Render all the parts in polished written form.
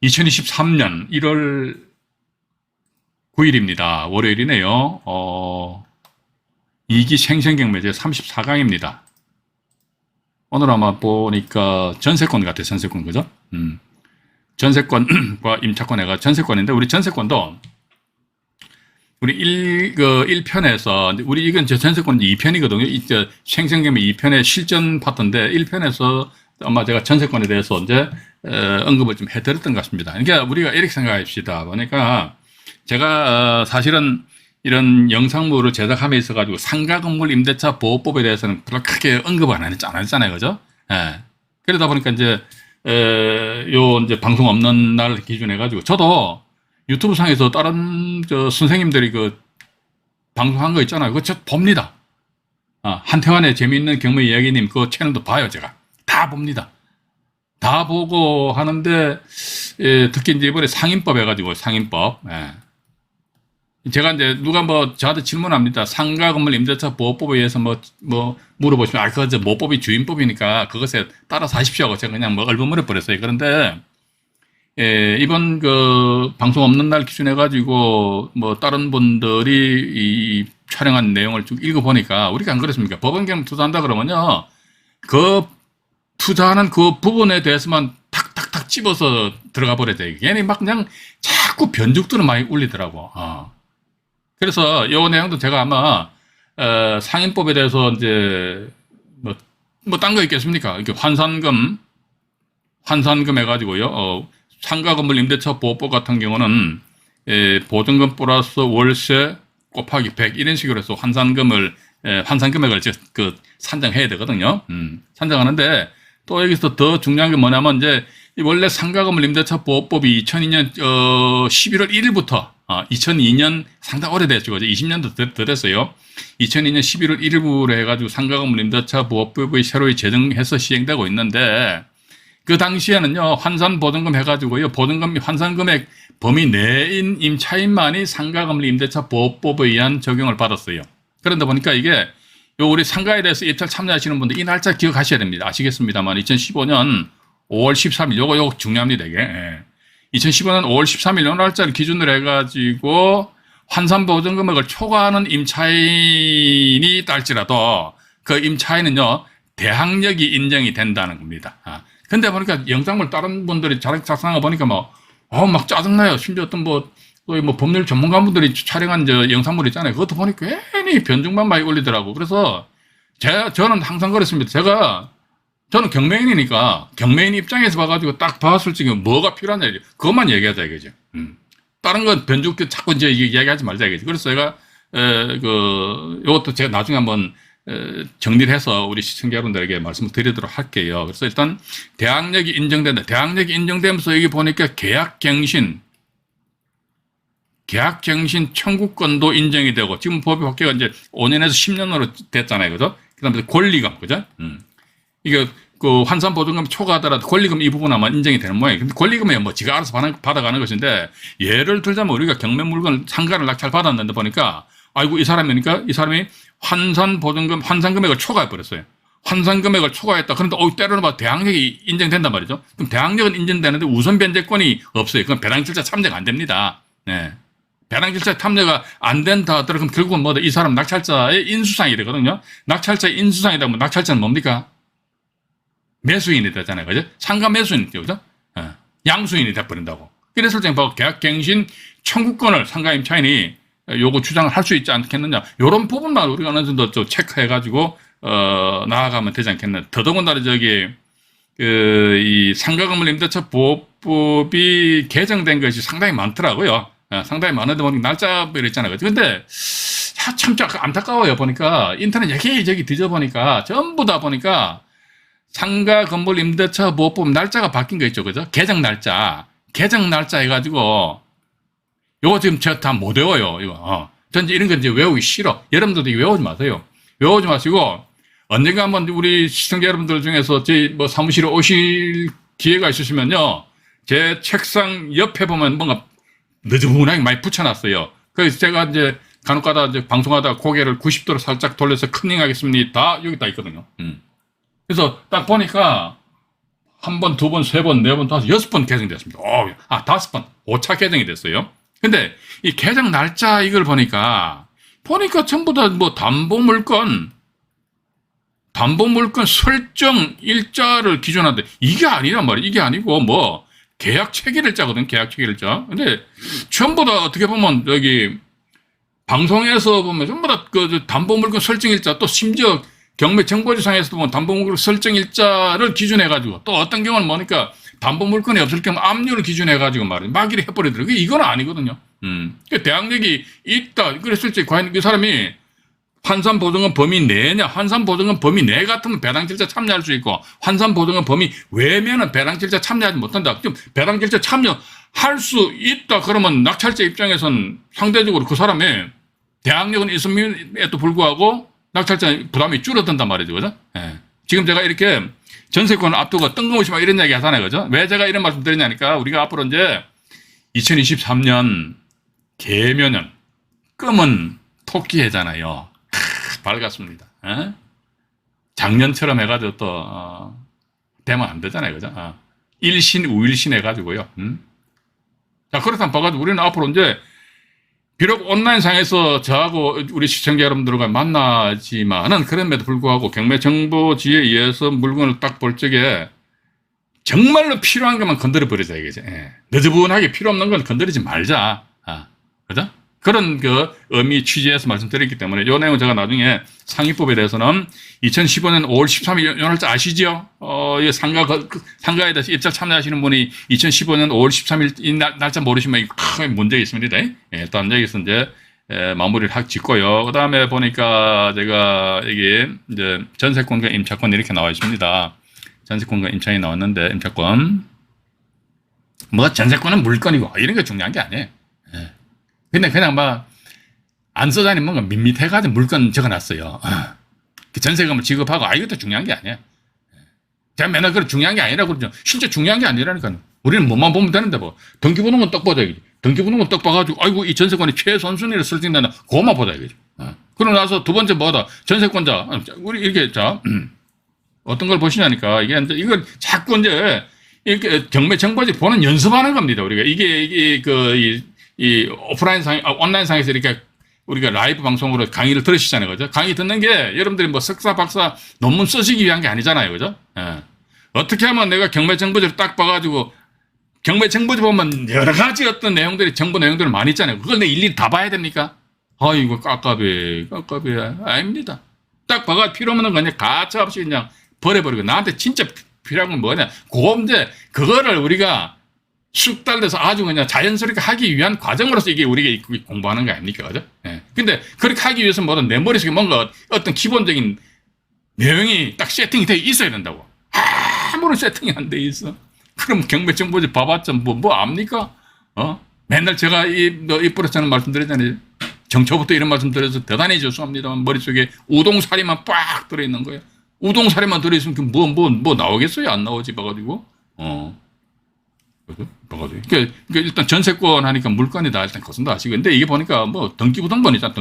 2023년 1월 9일입니다. 월요일이네요. 2기 생생경매 제 34강입니다. 오늘 아마 보니까 전세권 같아요. 전세권, 그죠? 전세권과 임차권 해가 전세권인데, 우리 전세권도 우리 1편에서, 우리 이건 제 전세권 2편이거든요. 이제 생생경매 2편의 실전 파트인데, 1편에서 아마 제가 전세권에 대해서 이제 언급을 좀 해드렸던 것 같습니다. 그러니까 우리가 이렇게 생각합시다. 보니까 제가 사실은 이런 영상물을 제작함에 있어가지고 상가 건물 임대차 보호법에 대해서는 별로 크게 언급을 안 했잖아요. 그죠? 예. 그러다 보니까 이제, 이제 방송 없는 날 기준해가지고 저도 유튜브 상에서 다른 선생님들이 방송한 거 있잖아요. 그거 저 봅니다. 한태환의 재미있는 경매 이야기님 그 채널도 봐요, 제가. 다 봅니다. 다 보고 하는데, 특히 이제 이번에 상인법 해가지고, 상인법. 예. 제가 이제 누가 저한테 질문합니다. 상가 건물 임대차 보호법에 의해서 물어보시면, 그거 모법이 주임법이니까 그것에 따라서 하십시오 하고 제가 그냥 얼버무려 버렸어요. 그런데, 이번 방송 없는 날 기준해가지고, 다른 분들이 이 촬영한 내용을 쭉 읽어보니까, 우리가 안 그렇습니까? 법원경 투자한다 그러면요, 투자하는 그 부분에 대해서만 탁탁탁 집어서 들어가 버려야 돼. 얘네 막 그냥 자꾸 변죽들은 많이 울리더라고. 그래서 요 내용도 제가 아마, 상인법에 대해서 이제, 딴 거 있겠습니까? 이렇게 환산금 해가지고요, 상가 건물 임대차 보호법 같은 경우는, 보증금 플러스 월세 곱하기 100 이런 식으로 해서 환산금액을 산정해야 되거든요. 산정하는데, 또 여기서 더 중요한 게 뭐냐면, 이제, 원래 상가 건물 임대차 보호법이 2002년, 11월 1일부터, 2002년 상당히 오래됐죠. 20년도 더 됐어요. 2002년 11월 1일부로 해가지고 상가 건물 임대차 보호법이 새로이 제정해서 시행되고 있는데, 그 당시에는요, 환산 보증금 해가지고요, 보증금 환산금액 범위 내인 임차인만이 상가 건물 임대차 보호법에 의한 적용을 받았어요. 그런데 보니까 이게, 우리 상가에 대해서 입찰 참여하시는 분들 이 날짜 기억하셔야 됩니다. 아시겠습니다만 2015년 5월 13일 요거 중요합니다. 이게 2015년 5월 13일 요 날짜를 기준으로 해가지고 환산 보증 금액을 초과하는 임차인이 딸지라도 그 임차인은요 대항력이 인정이 된다는 겁니다. 근데 보니까 영상물 다른 분들이 작성한 거 보니까 막 짜증나요. 심지어 어떤 법률 전문가분들이 촬영한 영상물 있잖아요. 그것도 보니까 괜히 변증만 많이 올리더라고. 그래서 저는 항상 그랬습니다. 저는 경매인이니까 경매인 입장에서 봐가지고 딱 봤을 적에 뭐가 필요하냐. 그것만 얘기하자 이거죠. 다른 건 변죽 자꾸 이제 이야기하지 말자 이거죠. 그래서 제가, 요것도 제가 나중에 한번, 정리를 해서 우리 시청자 여러분들에게 말씀을 드리도록 할게요. 그래서 일단 대항력이 인정된다. 대항력이 인정되면서 여기 보니까 계약갱신 청구권도 인정이 되고, 지금 법이 바뀌가 이제 5년에서 10년으로 됐잖아요. 그죠? 그 다음에 권리금, 그죠? 이게, 환산 보증금 초과하더라도 권리금 이 부분 아마 인정이 되는 모양이에요. 근데 권리금은 지가 알아서 받아가는 것인데, 예를 들자면 우리가 경매 물건 상가를 낙찰 받았는데 보니까, 이 사람이 환산 금액을 초과해버렸어요. 환산 금액을 초과했다. 그런데, 때로는 대항력이 인정된단 말이죠. 그럼 대항력은 인정되는데 우선 변제권이 없어요. 그건 배당질차 참여가 안 됩니다. 네. 배당질차 참여가 안 된다 하더라도 그럼 결국은 이 사람 낙찰자의 인수상이 되거든요. 낙찰자의 인수상이다 보면 낙찰자는 뭡니까? 매수인이 되잖아요. 그죠? 상가 매수인이 되죠. 그죠? 양수인이 돼버린다고. 그래서 지금 계약갱신 청구권을 상가 임차인이 요거 주장을 할 수 있지 않겠느냐. 요런 부분만 우리가 어느 정도 좀 체크해가지고, 나아가면 되지 않겠느냐. 더더군다나 이 상가 건물 임대차 보호법이 개정된 것이 상당히 많더라고요. 상당히 많은데 보니까 날짜별로 있잖아요. 근데 참 안타까워요. 보니까 인터넷 여기저기 뒤져보니까 전부 다 보니까 상가 건물 임대차 보호법 날짜가 바뀐 거 있죠. 그죠? 개정 날짜 해가지고 요거 지금 제가 다 못 외워요. 이거. 전 이런 건 이제 외우기 싫어. 여러분들도 외우지 마세요. 외우지 마시고 언젠가 한번 우리 시청자 여러분들 중에서 제 사무실에 오실 기회가 있으시면요. 제 책상 옆에 보면 뭔가 느즈분하게 많이 붙여놨어요. 그래서 제가 이제 간혹가다 이제 방송하다가 고개를 90도로 살짝 돌려서 컨닝하겠습니다. 여기 다 있거든요. 그래서 딱 보니까 한 번, 두 번, 세 번, 네 번, 다섯, 여섯 번 개정됐습니다. 다섯 번, 5차 개정이 됐어요. 근데 이 개정 날짜 이걸 보니까 전부 다 뭐 담보물건 설정 일자를 기준한데 이게 아니란 말이에요. 이게 아니고 뭐 계약 체결일자거든, 계약 체결일자. 근데 전부 다 어떻게 보면 여기 방송에서 보면 전부 다 그 담보물건 설정일자, 또 심지어 경매정보지상에서도 보면 담보물건 설정일자를 기준해가지고 또 어떤 경우는 뭐니까 담보물건이 없을 경우 압류를 기준해가지고 말이에요. 막이를 해버리더라고요. 이건 아니거든요. 대항력이 있다. 그랬을 때 과연 그 사람이 환산보증은 범위 내냐, 환산보증은 범위 내 같으면 배당질자 참여할 수 있고, 환산보증은 범위 외면은 배당질자 참여하지 못한다. 지금 배당질자 참여할 수 있다. 그러면 낙찰자 입장에선 상대적으로 그 사람의 대항력은 있음에도 불구하고 낙찰자 부담이 줄어든단 말이죠. 그죠? 예. 지금 제가 이렇게 전세권을 앞두고 뜬금없이 막 이런 이야기 하잖아요. 그죠? 왜 제가 이런 말씀 드리냐니까 우리가 앞으로 이제 2023년 개묘년 금은 토끼해잖아요. 밝았습니다. 에? 작년처럼 해가지고 또 되면 안 되잖아요. 그죠? 일신 우일신 해가지고요. 자, 그렇다면 봐가지고 우리는 앞으로 이제 비록 온라인상에서 저하고 우리 시청자 여러분들과 만나지만은 그럼에도 불구하고 경매정보지에 의해서 물건을 딱 볼 적에 정말로 필요한 것만 건드려 버리자 이거죠. 예. 너저분하게 필요 없는 건 건드리지 말자. 그죠? 그런 그 의미 취지에서 말씀드렸기 때문에 이 내용은 제가 나중에 상위법에 대해서는 2015년 5월 13일 요 날짜 아시죠? 이 상가에 대해서 입찰 참여하시는 분이 2015년 5월 13일 이 날짜 모르시면 큰 문제가 있습니다. 예, 일단 여기서 이제 마무리를 확 짓고요. 그 다음에 보니까 제가 이게 이제 전세권과 임차권 이렇게 나와 있습니다. 전세권과 임차권이 나왔는데 임차권 뭐 전세권은 물건이고 이런 게 중요한 게 아니에요. 예. 근데 그냥 막 안 써다니면 뭔가 밋밋해가지고 물건 적어놨어요. 그 전세금을 지급하고 이것도 중요한 게 아니에요. 제가 맨날 그런 중요한 게 아니라고 그러죠. 실제 중요한 게 아니라니까요. 우리는 뭐만 보면 되는데 뭐 등기부등본 떡 보자 이거지. 등기부등본 떡 봐가지고 아이고 이 전세권이 최선순위를 설정된다. 그것만 보자 이거지. 그러고 나서 두 번째 뭐다 전세권자 우리 이렇게 자 어떤 걸 보시냐니까 이게 이제 이걸 자꾸 이제 이렇게 경매정보지 보는 연습하는 겁니다. 우리가 이게 이 오프라인 온라인 상에서 이렇게 우리가 라이브 방송으로 강의를 들으시잖아요. 그죠? 강의 듣는 게 여러분들이 뭐 석사, 박사 논문 쓰시기 위한 게 아니잖아요. 그죠? 예. 어떻게 하면 내가 경매정보지를 딱 봐가지고 경매정보지 보면 여러 가지 어떤 내용들이 정보 내용들이 많이 있잖아요. 그걸 내 일일이 다 봐야 됩니까? 이거 깝깝해. 아닙니다. 딱 봐가 필요 없는 거 그냥 가차없이 그냥 버려버리고 나한테 진짜 필요한 건 뭐냐? 그거를 우리가 숙달돼서 아주 그냥 자연스럽게 하기 위한 과정으로서 이게 우리가 공부하는 거 아닙니까? 그죠? 예. 근데 그렇게 하기 위해서 뭐든 내 머릿속에 뭔가 어떤 기본적인 내용이 딱 세팅이 되어 있어야 된다고. 아무런 세팅이 안 돼 있어. 그럼 경매정보지 봐봤자 뭐 압니까? 맨날 제가 입버릇처럼 말씀드렸잖아요. 정초부터 이런 말씀 드려서 대단히 죄송합니다만 머릿속에 우동사리만 빡 들어있는 거예요. 우동사리만 들어있으면 뭐 나오겠어요? 안 나오지 봐가지고. 그러니까 일단 전세권 하니까 물건이다. 일단 그것은 다 아시고. 근데 이게 보니까 뭐 등기부등본이잖아.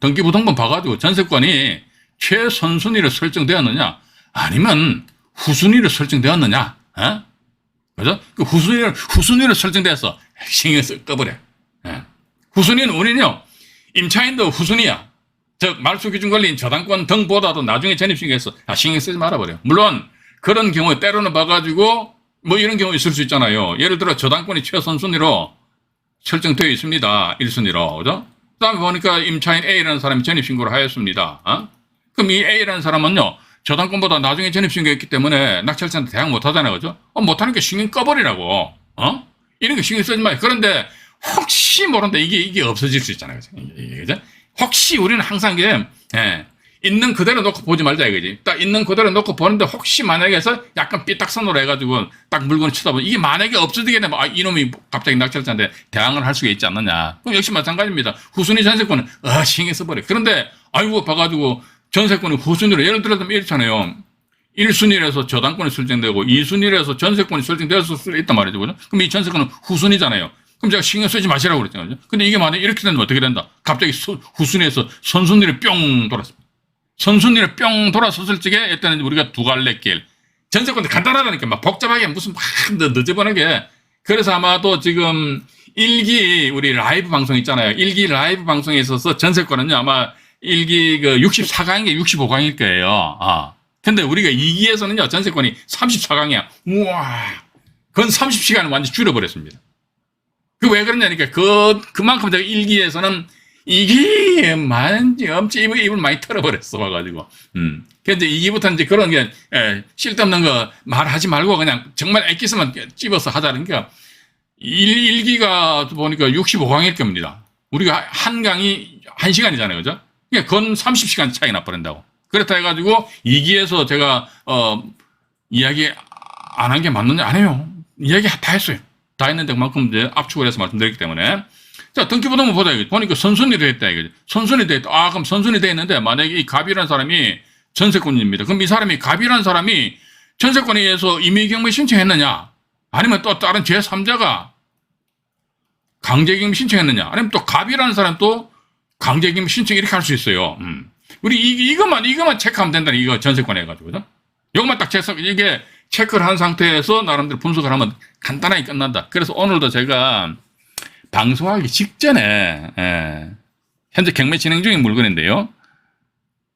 등기부등본 봐가지고 전세권이 최선순위로 설정되었느냐 아니면 후순위로 설정되었느냐. 그죠? 그 후순위로 설정돼서 신경 꺼버려. 후순위는 우리는요 임차인도 후순위야. 즉 말소기준관리인 저당권 등보다도 나중에 전입신고해서 신경 쓰지 말아버려. 물론 그런 경우에 때로는 봐가지고 뭐 이런 경우 있을 수 있잖아요. 예를 들어 저당권이 최선순위로 설정되어 있습니다. 1순위로. 그죠? 그 다음에 보니까 임차인 A라는 사람이 전입신고를 하였습니다. 그럼 이 A라는 사람은요 저당권보다 나중에 전입신고했기 때문에 낙찰자한테 대항 못하잖아요. 그죠? 못하니까 신경 꺼버리라고. 이런 거 신경 쓰지 마요. 그런데 혹시 모른다 이게 없어질 수 있잖아요. 그죠? 혹시 우리는 항상 있는 그대로 놓고 보지 말자 이거지. 딱 있는 그대로 놓고 보는데 혹시 만약에 해서 약간 삐딱선으로 해가지고 딱 물건을 쳐다보면 이게 만약에 없어지게 되면 이놈이 갑자기 낙찰자한테 대항을 할 수가 있지 않느냐. 그럼 역시 마찬가지입니다. 후순위 전세권은 신경 써버려. 그런데 아이고 봐가지고 전세권이 후순위로 예를 들어서 이렇잖아요. 1순위에서 저당권이 설정되고 2순위에서 전세권이 설정되었을 수 있단 말이죠. 그죠? 그럼 이 전세권은 후순위잖아요. 그럼 제가 신경 쓰지 마시라고 그랬잖아요. 근데 이게 만약에 이렇게 되면 어떻게 된다? 갑자기 후순위에서 선순위를 뿅 돌았습니다. 선순위를 뿅 돌아섰을 적에 일단 우리가 두 갈래 길. 전세권도 간단하다니까 막 복잡하게 무슨 막 늦어버리게. 그래서 아마도 지금 일기 우리 라이브 방송 있잖아요. 일기 라이브 방송에 있어서 전세권은요 아마 일기 그 64강인가 65강일 거예요. 근데 우리가 2기에서는요 전세권이 34강이야. 우와. 그건 30시간을 완전히 줄여버렸습니다. 그 왜 그러냐니까 그만큼 제가 1기에서는 이게 엄청 입을 많이 털어버렸어 봐가지고. 그래서 이제 2기부터는 이제 그런 게 쓸데없는 거 말하지 말고 그냥 정말 엑기스만 찝어서 하자는 게 1기가 보니까 65강일 겁니다. 우리가 한 강이 1시간이잖아요, 그죠? 그러니까 그건 30시간 차이 나버린다고. 그렇다 해가지고 2기에서 제가 이야기 안 한 게 맞느냐? 안 해요. 이야기 다 했어요. 다 했는데 그만큼 이제 압축을 해서 말씀드렸기 때문에. 자, 등기부등본 보자. 보니까 선순위 돼 있다. 이거죠. 선순위 돼 있다. 그럼 선순위 돼 있는데 만약에 이 갑이라는 사람이 전세권입니다. 그럼 이 사람이 갑이라는 사람이 전세권에 의해서 임의경매 신청했느냐? 아니면 또 다른 제3자가 강제경매 신청했느냐? 아니면 또 갑이라는 사람 또 강제경매 신청 이렇게 할 수 있어요. 우리 이것만 체크하면 된다는 이거 전세권 해가지고. 그죠? 이것만 딱 이게 체크를 한 상태에서 나름대로 분석을 하면 간단하게 끝난다. 그래서 오늘도 제가 방송하기 직전에 현재 경매 진행 중인 물건인데요.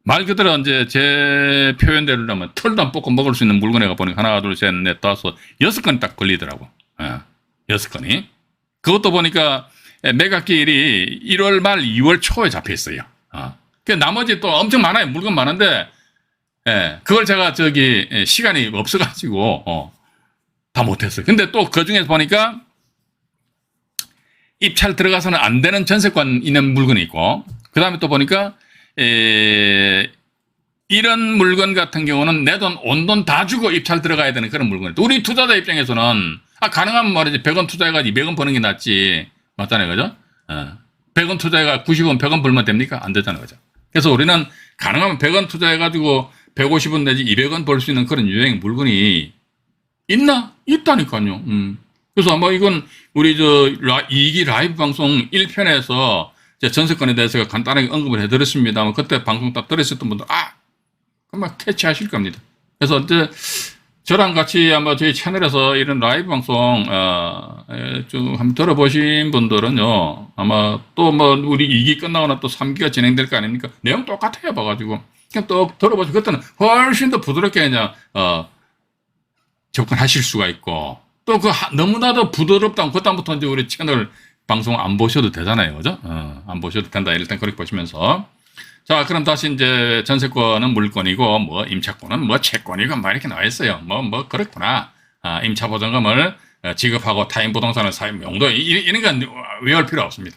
말 그대로 이제 제 표현대로 하면 털도 안 뽑고 먹을 수 있는 물건에가 보니까 하나, 둘, 셋, 넷, 다섯, 6건이 딱 걸리더라고. 6건이. 그것도 보니까 매각기일이 1월 말 2월 초에 잡혀 있어요. 그 나머지 또 엄청 많아요. 물건 많은데 그걸 제가 시간이 없어가지고 다 못했어요. 근데 또 그 중에서 보니까 입찰 들어가서는 안 되는 전세권 있는 물건이 있고, 그 다음에 또 보니까 이런 물건 같은 경우는 내 돈, 온 돈 다 주고 입찰 들어가야 되는 그런 물건이. 우리 투자자 입장에서는 가능하면 말이지 100원 투자해가지고 200원 버는 게 낫지. 맞잖아요, 그죠? 100원 투자해가 90원, 100원 벌면 됩니까? 안 되잖아요, 그죠? 그래서 우리는 가능하면 100원 투자해가지고 150원 내지 200원 벌 수 있는 그런 유형의 물건이 있나? 있다니까요. 그래서 아마 이건 우리 2기 라이브 방송 1편에서 전세권에 대해서 간단하게 언급을 해드렸습니다만 그때 방송 딱 들으셨던 분들 금방 캐치하실 겁니다. 그래서 이제 저랑 같이 아마 저희 채널에서 이런 라이브 방송 좀 한번 들어보신 분들은요 아마 또 뭐 우리 2기 끝나거나 또 3기가 진행될 거 아닙니까? 내용 똑같아요 봐가지고 그냥 또 들어보시고 그때는 훨씬 더 부드럽게 그냥 접근하실 수가 있고 또 너무나도 부드럽다고 그다음부터 이제 우리 채널 방송 안 보셔도 되잖아요, 그죠? 안 보셔도 된다. 일단 그렇게 보시면서 자, 그럼 다시 이제 전세권은 물권이고 뭐 임차권은 뭐 채권이고 막 이렇게 나와 있어요. 뭐 그렇구나. 임차 보증금을 지급하고 타인 부동산을 사용 용도 이런 건 외울 필요 없습니다.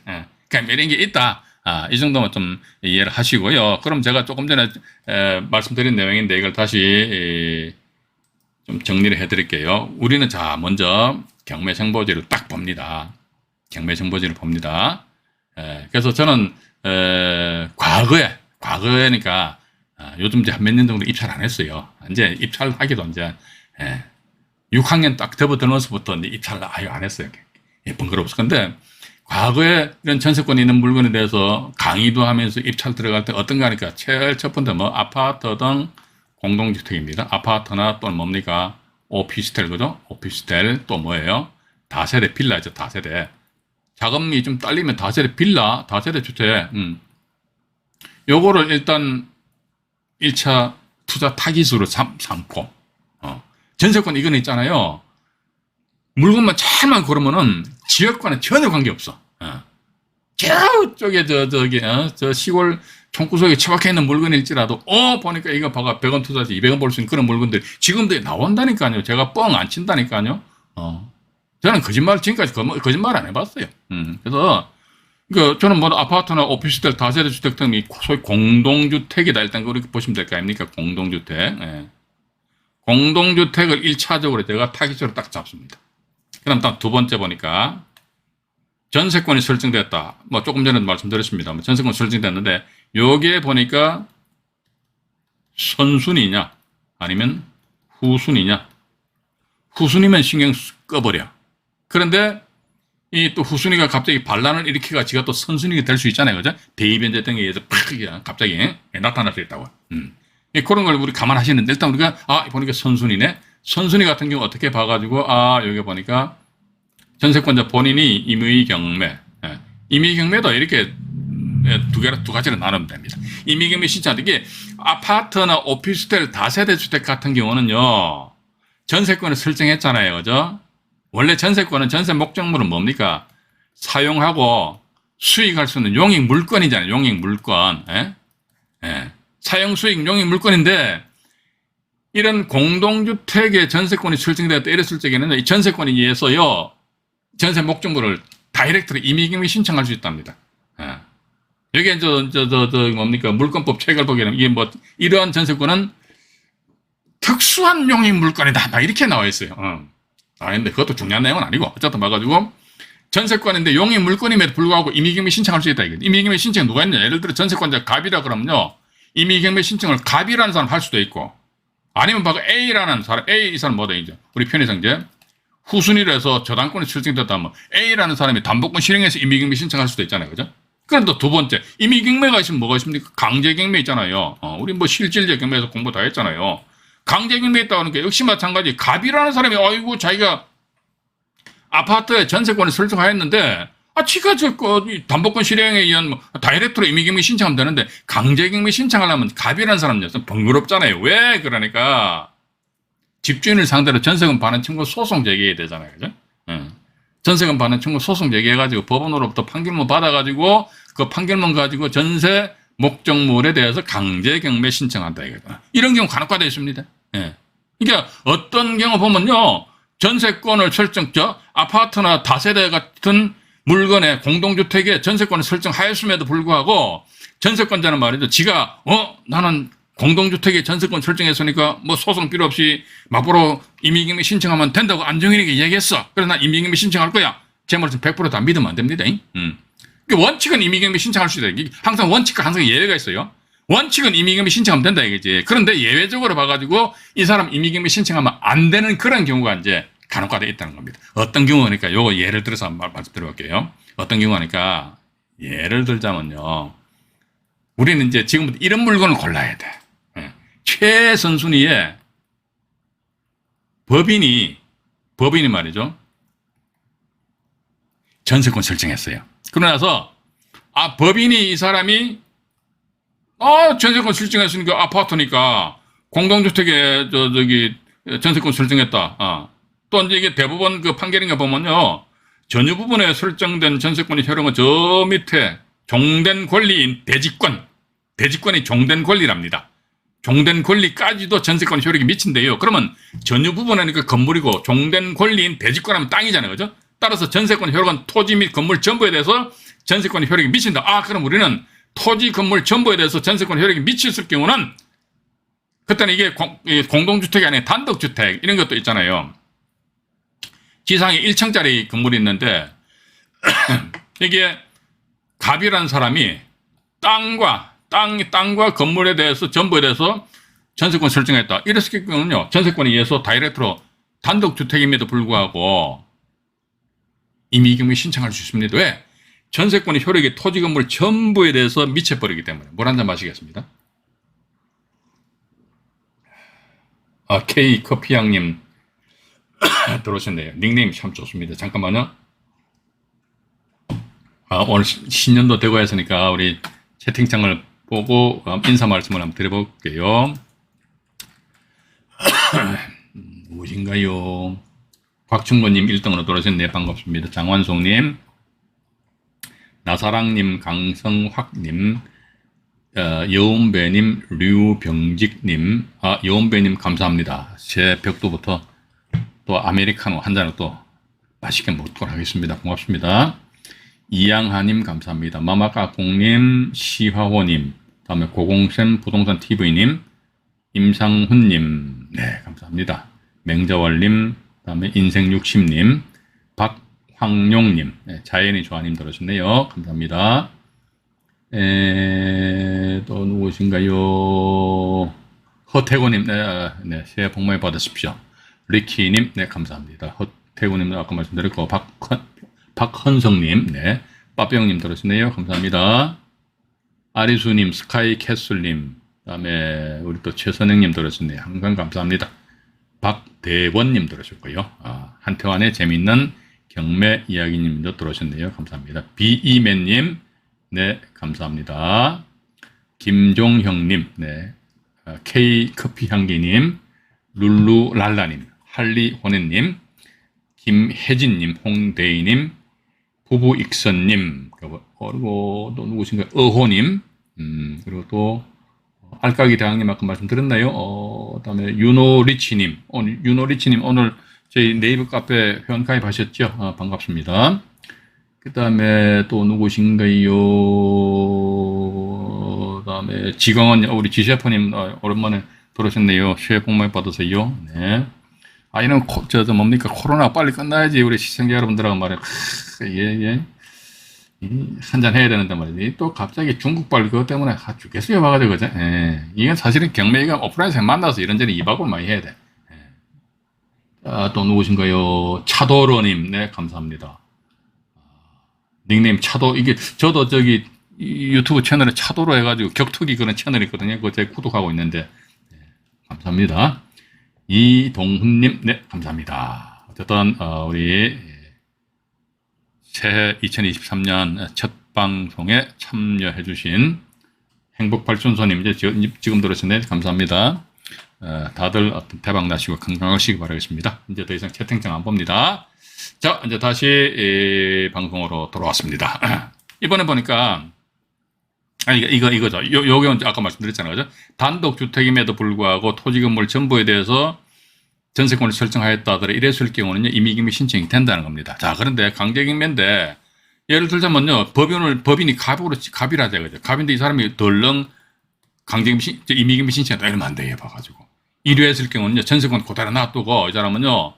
그냥 이런 게 있다. 이 정도만 좀 이해를 하시고요. 그럼 제가 조금 전에 말씀드린 내용인데 이걸 다시 좀 정리를 해드릴게요. 우리는 자 먼저 경매정보지를 딱 봅니다. 경매정보지를 봅니다. 그래서 저는 과거에니까 요즘 이제 몇 년 정도 입찰 안 했어요. 이제 입찰하기도 이제 6학년 딱 접어들면서부터 이제 입찰을 아예 안 했어요. 번거로웠어. 근데 과거에 이런 전세권이 있는 물건에 대해서 강의도 하면서 입찰 들어갈 때 어떤가 하니까 제일 첫 번째 뭐 아파트 등 공동주택입니다. 아파트나 또는 뭡니까? 오피스텔, 그죠? 오피스텔 또 뭐예요? 다세대 빌라죠. 다세대. 자금이 좀 딸리면 다세대 빌라, 다세대 주택. 요거를 일단 1차 투자 타깃으로 삼고, 전세권 이건 있잖아요. 물건만 잘만 고르면은 지역과는 전혀 관계없어. 저쪽에 저 시골 총구석에 처박혀 있는 물건일지라도 보니까 이거 봐가 100원 투자지 200원 벌 수 있는 그런 물건들이 지금도 나온다니까요. 제가 뻥 안 친다니까요. 저는 지금까지 거짓말 안 해봤어요. 그래서 저는 뭐 아파트나 오피스텔 다세대 주택 등이 소위 공동주택이다. 일단 그렇게 보시면 될 거 아닙니까? 공동주택. 공동주택을 1차적으로 제가 타깃으로 딱 잡습니다. 그럼 딱 두 번째 보니까 전세권이 설정됐다. 뭐 조금 전에도 말씀드렸습니다. 전세권 설정됐는데 여기에 보니까 선순위냐 아니면 후순위냐. 후순위면 신경 꺼버려. 그런데 이 또 후순위가 갑자기 반란을 일으키가 지가 또 선순위가 될 수 있잖아요. 그죠? 대의변제 등에 의해서 팍 갑자기 나타날 수 있다고. 그런 걸 우리 감안하시는데 일단 우리가 보니까 선순위네. 선순위 같은 경우 어떻게 봐가지고 여기 보니까 전세권자 본인이 임의경매, 임의경매도 이렇게 두 가지로 나누면 됩니다. 임의경매 신청 이게 아파트나 오피스텔 다세대 주택 같은 경우는요 전세권을 설정했잖아요, 그죠? 원래 전세권은 전세 목적물은 뭡니까? 사용하고 수익할 수 있는 용익 물건이잖아요. 용익 물건. 사용 수익 용익 물건인데 이런 공동주택의 전세권이 설정되었다 이랬을 적에는 이 전세권에 의해서요 전세 목적물을 다이렉트로 임의경매 신청할 수 있답니다. 여기에 뭡니까 물권법 체결 보기에는 이게 뭐 이러한 전세권은 특수한 용익 물건이다 막 이렇게 나와 있어요. 근데 그것도 중요한 내용은 아니고 어쨌든 봐가지고 전세권인데 용익 물건임에도 불구하고 임의경매 신청할 수 있다 이거. 임의경매 신청 누가 있냐? 예를 들어 전세권자 갑이라 그러면요 임의경매 신청을 갑이라는 사람 할 수도 있고 아니면 바로 A라는 사람 이 사람 뭐다 이제 우리 편의상제 후순위로 해서 저당권이 설정됐다 하면 A라는 사람이 담보권 실행해서 임의경매 신청할 수도 있잖아요, 그죠? 그런데 두 번째 임의경매가 있으면 뭐가 있습니까? 강제경매 있잖아요. 우리 뭐 실질적 경매에서 공부 다 했잖아요. 강제경매 있다고 하는 게 역시 마찬가지 갑이라는 사람이 아이고 자기가 아파트에 전세권을 설정하였는데 지가 담보권 실행에 의한 다이렉트로 임의경매 신청하면 되는데 강제경매 신청하려면 갑이라는 사람이었으면 번거롭잖아요. 왜? 그러니까 집주인을 상대로 전세금 반환 청구 소송 제기해야 되잖아요. 그죠? 전세금 반환 청구 소송 제기해가지고 법원으로부터 판결문 받아가지고 그 판결문 가지고 전세 목적물에 대해서 강제경매 신청한다 이거죠. 이런 경우 간혹가다 있습니다. 그러니까 어떤 경우 보면요 전세권을 아파트나 다세대 같은 물건에 공동주택에 전세권을 설정하였음에도 불구하고 전세권자는 말이죠. 지가 나는 공동주택에 전세권 설정했으니까 뭐 소송 필요 없이 막바로 임의경매 신청하면 된다고 안정일에게 얘기했어. 그래서 난 임의경매 신청할 거야. 제 말씀 100% 다 믿으면 안 됩니다. 원칙은 임의경매 신청할 수 있다. 항상 원칙과 항상 예외가 있어요. 원칙은 임의경매 신청하면 된다 이거지. 그런데 예외적으로 봐가지고 이 사람 임의경매 신청하면 안 되는 그런 경우가 이제 간혹가다 있다는 겁니다. 어떤 경우니까 요거 예를 들어서 한번 말씀드려볼게요. 어떤 경우니까 예를 들자면요. 우리는 이제 지금부터 이런 물건을 골라야 돼. 최선순위에 법인이 말이죠. 전세권 설정했어요. 그러고 나서 법인이 이 사람이 전세권 설정했으니까 아파트니까 공동주택에 전세권 설정했다. 또 이제 이게 대법원 그 판결인가 보면요. 전유 부분에 설정된 전세권의 효력은 저 밑에 종된 권리인 대지권이 종된 권리랍니다. 종된 권리까지도 전세권 효력이 미친대요. 그러면 전유 부분이니까 건물이고 종된 권리인 대지권하면 땅이잖아요. 그죠? 따라서 전세권 효력은 토지 및 건물 전부에 대해서 전세권 효력이 미친다. 그럼 우리는 토지 건물 전부에 대해서 전세권 효력이 미쳤을 경우는 그때는 이게 공동주택이 아니라 단독주택 이런 것도 있잖아요. 지상에 1층짜리 건물이 있는데 이게 갑이라는 사람이 땅과 건물에 대해서 전부에 대해서 전세권 설정했다. 이랬을 경우는요. 전세권에 의해서 다이렉트로 단독주택임에도 불구하고 임의경매 신청할 수 있습니다. 왜? 전세권의 효력이 토지 건물 전부에 대해서 미쳐버리기 때문에. 물 한 잔 마시겠습니다. K커피향님 들어오셨네요. 닉네임 참 좋습니다. 잠깐만요. 오늘 신년도 되고 했으니까 우리 채팅창을 보고 인사 말씀을 한번 드려볼게요. 무엇인가요? 곽충건님 1등으로 들어오셨네요. 반갑습니다. 장완송님, 나사랑님, 강성확님, 여운배님, 류병직님, 여운배님 감사합니다. 제 벽도부터 또 아메리카노 한 잔을 또 맛있게 먹도록 하겠습니다. 고맙습니다. 이양하님 감사합니다. 마마까꿍님, 시화호님, 다음에 고공샘 부동산 TV님, 임상훈님, 네 감사합니다. 맹자월님, 다음에 인생60님, 박황용님, 네, 자연이 좋아님 들어오셨네요. 감사합니다. 또 누구신가요? 허태고님, 네, 새해 복 많이 받으십시오. 리키님, 네 감사합니다. 허태고님 아까 말씀드렸고 박헌성님, 네. 빠삐형님 들어오시네요. 감사합니다. 아리수님, 스카이캐슬님, 그 다음에 우리 또 최선영님 들어오셨네요. 항상 감사합니다. 박대원님 들어오셨고요. 한태환의 재미있는 경매 이야기님도 들어오셨네요. 감사합니다. 비이맨님, 네, 감사합니다. 김종형님, 네, K커피향기님, 룰루랄라님, 할리호네님, 김혜진님, 홍대희님, 부부익선님, 그리고 또 누구신가요? 어호님, 그리고 또 알까기 대왕님 아까 말씀드렸나요? 그다음에 윤호리치님, 윤호리치님 오늘 저희 네이버 카페 회원 가입하셨죠? 반갑습니다. 그다음에 또 누구신가요? 그다음에 지광원, 우리 지셰퍼님 오랜만에 들어오셨네요. 새해 복 많이 받으세요. 네. 이런 뭡니까? 코로나 빨리 끝나야지 우리 시청자 여러분들하고 말이야. 예. 한잔 해야 되는데 말이지. 또 갑자기 중국발 그것 때문에 죽겠어요. 봐가지고, 그죠? 예. 이건 사실은 경매가 오프라인에서 만나서 이런저런 이박을 많이 해야 돼. 예. 또 누구신가요? 차도로님, 네, 감사합니다. 닉네임 차도, 이게, 저도 저기 유튜브 채널에 차도로 해가지고 격투기 그런 채널이 있거든요. 그거 제가 구독하고 있는데. 네, 감사합니다. 이동훈님, 네, 감사합니다. 어쨌든, 우리, 새해 2023년 첫 방송에 참여해주신 행복발전소님, 이제 지금 들으셨네. 감사합니다. 다들 대박 나시고 건강하시기 바라겠습니다. 이제 더 이상 채팅창 안 봅니다. 자, 이제 다시 방송으로 돌아왔습니다. 이번에 보니까, 이거죠. 요게 아까 말씀드렸잖아요. 그죠? 단독주택임에도 불구하고 토지 건물 전부에 대해서 전세권을 설정하였다 하더라 이랬을 경우는요, 임의경매 신청이 된다는 겁니다. 자, 그런데 강제경매인데, 예를 들자면요, 법인이 갑이라자, 그죠? 갑인데 이 사람이 덜렁 임의경매 신청했다 이러면 안 돼요, 봐가지고. 이랬을 경우는요, 전세권 그대로 놔두고, 이 사람은요,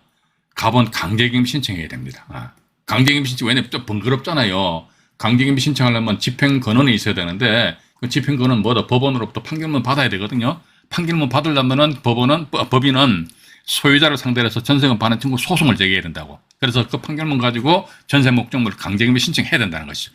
갑은 강제경매 신청해야 됩니다. 강제경매 신청, 왜냐면 좀 번거롭잖아요. 강제경매 신청하려면 집행권원이 있어야 되는데, 그 집행권은 뭐다? 법원으로부터 판결문 받아야 되거든요. 판결문 받으려면은 법인은 소유자를 상대로 해서 전세금 반환 청구 소송을 제기해야 된다고. 그래서 그 판결문 가지고 전세 목적물을 강제경매 신청해야 된다는 것이죠.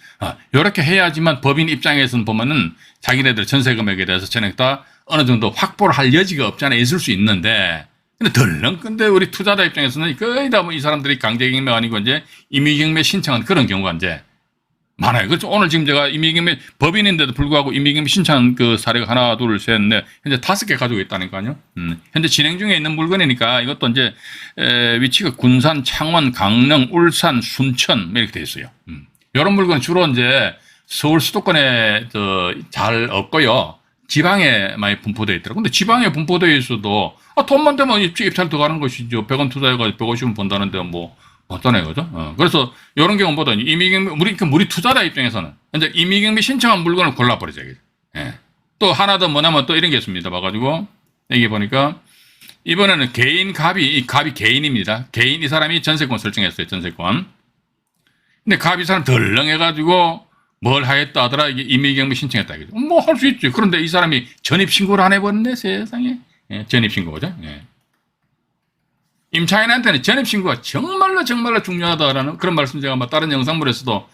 이렇게 해야지만 법인 입장에서는 보면은 자기네들 전세 금액에 대해서 전액 다 어느 정도 확보를 할 여지가 없잖아요. 있을 수 있는데. 근데 우리 투자자 입장에서는 거의 다 뭐 이 사람들이 강제경매가 아니고 이제 임의경매 신청한 그런 경우가 이제 많아요. 그렇죠. 오늘 지금 제가 임의경매 법인인데도 불구하고 임의경매 신청한 그 사례가 하나, 둘, 셋, 넷, 현재 5개 가지고 있다니까요. 현재 진행 중에 있는 물건이니까 이것도 이제 위치가 군산, 창원, 강릉, 울산, 순천 이렇게 돼 있어요. 이런 물건 주로 이제 서울 수도권에 잘 없고요. 지방에 많이 분포되어 있더라고요. 근데 지방에 분포되어 있어도 돈만 되면 입찰 들어가는 것이죠. 100원 투자해가지고 150원 번다는데 뭐 맞잖아요, 그죠? 그래서 이런 경우보다 임의경매, 우리 투자자 입장에서는 이제 임의경매 신청한 물건을 골라버리죠. 예. 또 하나 더 뭐냐면 또 이런 게 있습니다. 봐가지고 여기 보니까 이번에는 갑이 개인입니다. 이 사람이 전세권 설정했어요, 전세권. 근데 갑이 사람 덜렁해가지고 뭘 하였다 하더라, 이게 임의경매 신청했다. 뭐 할 수 있죠. 그런데 이 사람이 전입신고를 안 해버렸네, 세상에. 예, 전입신고, 그죠? 예. 임차인한테는 전입신고가 정말로 중요하다라는 그런 말씀 제가 다른 영상물에서도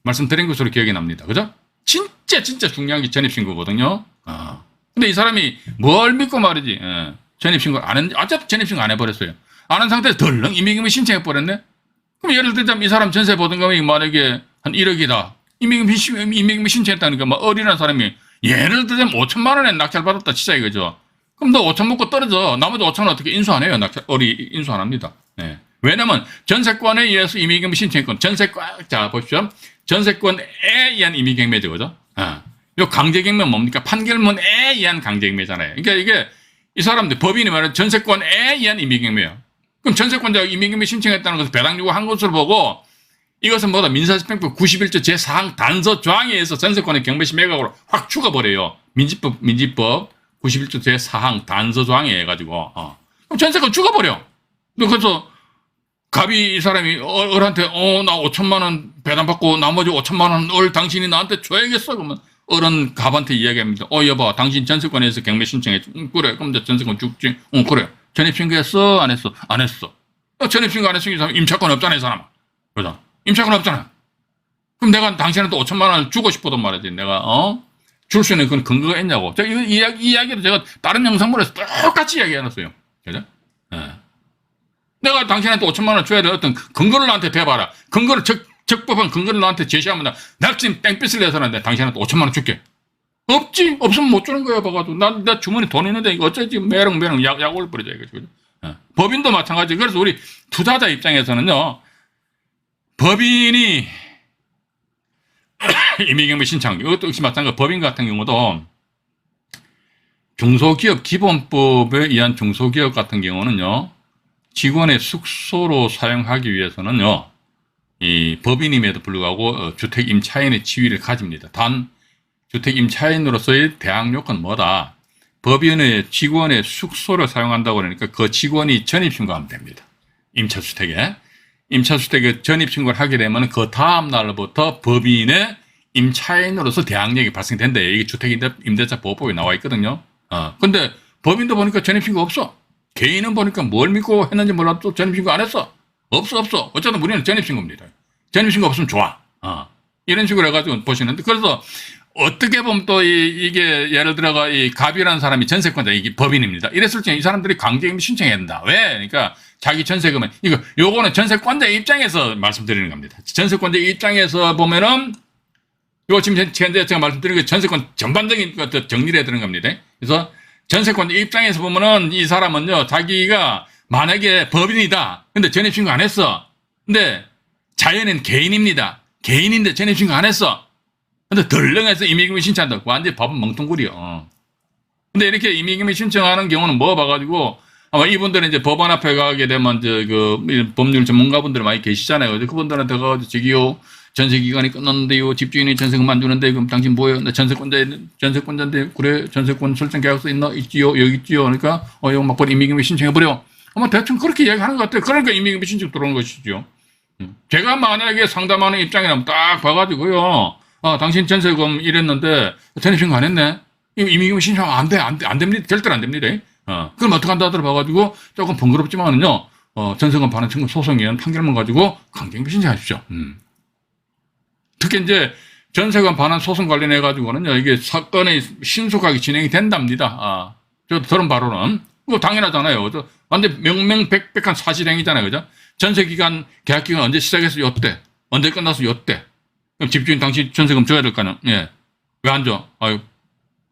말씀드린 것으로 기억이 납니다. 그죠? 진짜 중요한 게 전입신고거든요. 근데 이 사람이 뭘 믿고 말이지, 전입신고를 안 했는데, 어차피 전입신고 안 해버렸어요. 안 한 상태에서 덜렁 임의경매 신청해버렸네? 그럼 예를 들자면 이 사람 전세 보증금이 만약에 한 1억이다. 임의경매 신청했다니까, 막 어린한 사람이 예를 들자면 5천만 원에 낙찰받았다, 진짜 이거죠. 그럼 너 5천 먹고 떨어져. 나머지 5천은 어떻게 인수 안 해요? 인수 안 합니다. 네. 왜냐면 전세권에 의해서 임의경매 신청했건, 자, 보십시오. 전세권에 의한 임의경매죠, 그죠? 요 강제경매는 뭡니까? 판결문에 의한 강제경매잖아요. 그러니까 이게 이 사람들 법인이 말하는 전세권에 의한 임의경매예요. 그럼 전세권자가 임의경매 신청했다는 것을 배당 요구한 것으로 보고 이것은 뭐다? 민사집행법 91조 제4항 단서 조항에 의해서 전세권의 경매시 매각으로 확 죽어버려요. 민지법 91조 제4항 단서 조항에 해가지고, 그럼 전세권 죽어버려. 그래서, 갑이 이 사람이 을한테, 나 5천만 원 배당받고 나머지 5천만 원 을 당신이 나한테 줘야겠어. 그러면 을은 갑한테 이야기합니다. 여봐, 당신 전세권에서 경매 신청했지. 그래. 그럼 이제 전세권 죽지. 그래. 전입신고했어? 안 했어? 안 했어. 전입신고 안 했으니 이 사람 임차권 없잖아, 이 사람. 그죠? 임차권 없잖아. 그럼 내가 당신한테 5천만 원을 주고 싶어도 말이지. 내가, 줄 수 있는 그런 근거가 있냐고. 제가 이 이야기를 제가 다른 영상물에서 똑같이 이야기해놨어요. 그죠? 예. 내가 당신한테 5천만 원을 줘야 될 어떤 근거를 나한테 대봐라. 근거를 적법한 근거를 나한테 제시하면 나 지금 땡빛을 내서는 내가 당신한테 5천만 원 줄게. 없지? 없으면 못 주는 거야, 봐가지고. 나 주머니 돈 있는데, 이거 어쩌지? 매렁매렁 약 올려버리자, 이거지. 그죠? 예. 법인도 마찬가지. 그래서 우리 투자자 입장에서는요, 법인이 임의경비 신청, 이것도 역시 마찬가지. 법인 같은 경우도 중소기업 기본법에 의한 중소기업 같은 경우는요, 직원의 숙소로 사용하기 위해서는요, 이 법인임에도 불구하고 주택 임차인의 지위를 가집니다. 단 주택 임차인으로서의 대항 요건은 뭐다? 법인의 직원의 숙소를 사용한다고 그러니까 그 직원이 전입신고하면 됩니다. 임차주택에 전입신고를 하게 되면 그 다음 날부터 법인의 임차인으로서 대항력이 발생된다. 이게 주택임대차 보호법에 나와 있거든요. 근데 법인도 보니까 전입신고 없어. 개인은 보니까 뭘 믿고 했는지 몰라도 전입신고 안 했어. 없어. 어쨌든 우리는 전입신고입니다. 전입신고 없으면 좋아. 이런 식으로 해가지고 보시는데, 그래서 어떻게 보면 또 이게 예를 들어가 이 갑이라는 사람이 전세권자, 이게 법인입니다. 이랬을 때 이 사람들이 강제임대 신청해야 된다. 왜? 그러니까 자기 전세금은, 요거는 전세권자 입장에서 말씀드리는 겁니다. 전세권자 입장에서 보면은, 요 지금 현재 제가 말씀드린 게 전세권 전반적인 것도 정리를 해야 되는 겁니다. 그래서 전세권자 입장에서 보면은 이 사람은요, 자기가 만약에 법인이다. 근데 전입신고 안 했어. 근데 자연인 개인입니다. 개인인데 전입신고 안 했어. 근데 덜렁해서 임의금이 신청한다. 완전히 법은 멍텅구리요. 근데 이렇게 임의금이 신청하는 경우는 뭐 봐가지고, 아마 이분들은 이제 법원 앞에 가게 되면 법률 전문가분들 많이 계시잖아요. 그분들한테 가가지고 저기요, 전세기간이 끝났는데요, 집주인이 전세금 안 주는데, 그럼 당신 뭐예요? 나 전세권자인데, 그래, 전세권 설정 계약서 있지요? 여기 있지요? 그러니까, 이거 막 임의금이 신청해버려. 아마 대충 그렇게 이야기하는 것 같아요. 그러니까 임의금이 신청 들어오는 것이죠. 제가 만약에 상담하는 입장이라면 딱 봐가지고요, 당신 전세금 이랬는데 전입신고 안 했네. 임의금 신청하면 안 됩니다. 절대로 안 됩니다. 그럼 어떡한다 들어봐가지고 조금 번거롭지만은요, 전세금 반환 청구 소송에 의한 판결문 가지고 강제임금 신청하십시오. 특히 이제 전세금 반환 소송 관련해가지고는요, 이게 사건이 신속하게 진행이 된답니다. 저 들은 바로는. 이거 당연하잖아요. 완전 명명백백한 사실행위잖아요. 그죠? 전세기간, 계약기간 언제 시작해서 요때, 언제 끝나서 요때. 그럼 집주인 당신 전세금 줘야 될 거 아니야? 예. 왜 안 줘?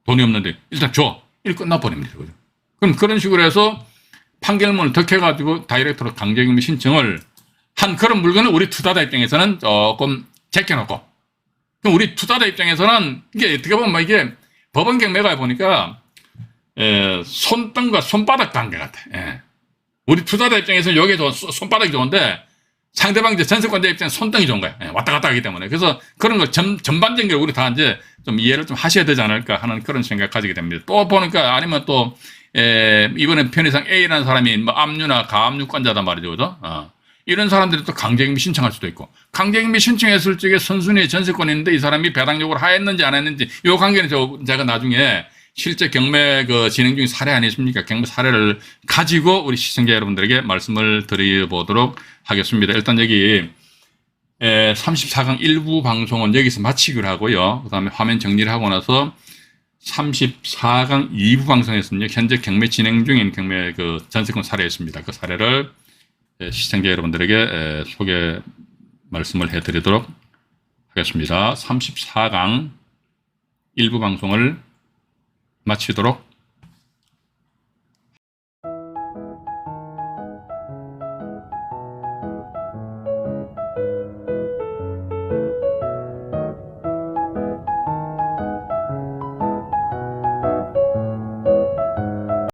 돈이 없는데. 일단 줘. 일 끝나버립니다. 그죠? 그럼 그런 식으로 해서 판결문을 덕해가지고 다이렉트로 강제임금 신청을 한 그런 물건을 우리 투자자 입장에서는 조금 제껴놓고. 그럼 우리 투자자 입장에서는 이게 어떻게 보면 이게 법원 경매가 보니까 손등과 손바닥 관계 같아. 예. 우리 투자자 입장에서는 여기에 손바닥이 좋은데 상대방 이제 전세권자 입장에 손등이 좋은 거야. 예. 왔다 갔다 하기 때문에. 그래서 그런 걸 전반적으로 우리 다 이제 좀 이해를 좀 하셔야 되지 않을까 하는 그런 생각 가지게 됩니다. 또 보니까 아니면 또 이번에 편의상 A라는 사람이 뭐 압류나 가압류권자단 말이죠. 그죠? 이런 사람들이 또 강제임금 신청할 수도 있고, 강제임금 신청했을 적에 선순위의 전세권이 있는데 이 사람이 배당 요구를 하였는지 안 했는지, 이 관계는 제가 나중에 실제 경매 진행 중인 사례 아니십니까? 경매 사례를 가지고 우리 시청자 여러분들에게 말씀을 드려보도록 하겠습니다. 일단 여기 34강 1부 방송은 여기서 마치기로 하고요. 그 다음에 화면 정리를 하고 나서 34강 2부 방송에서는요, 현재 경매 진행 중인 경매 전세권 사례였습니다. 그 사례를 시청자 여러분들에게 소개 말씀을 해드리도록 하겠습니다. 34강 1부 방송을 마치도록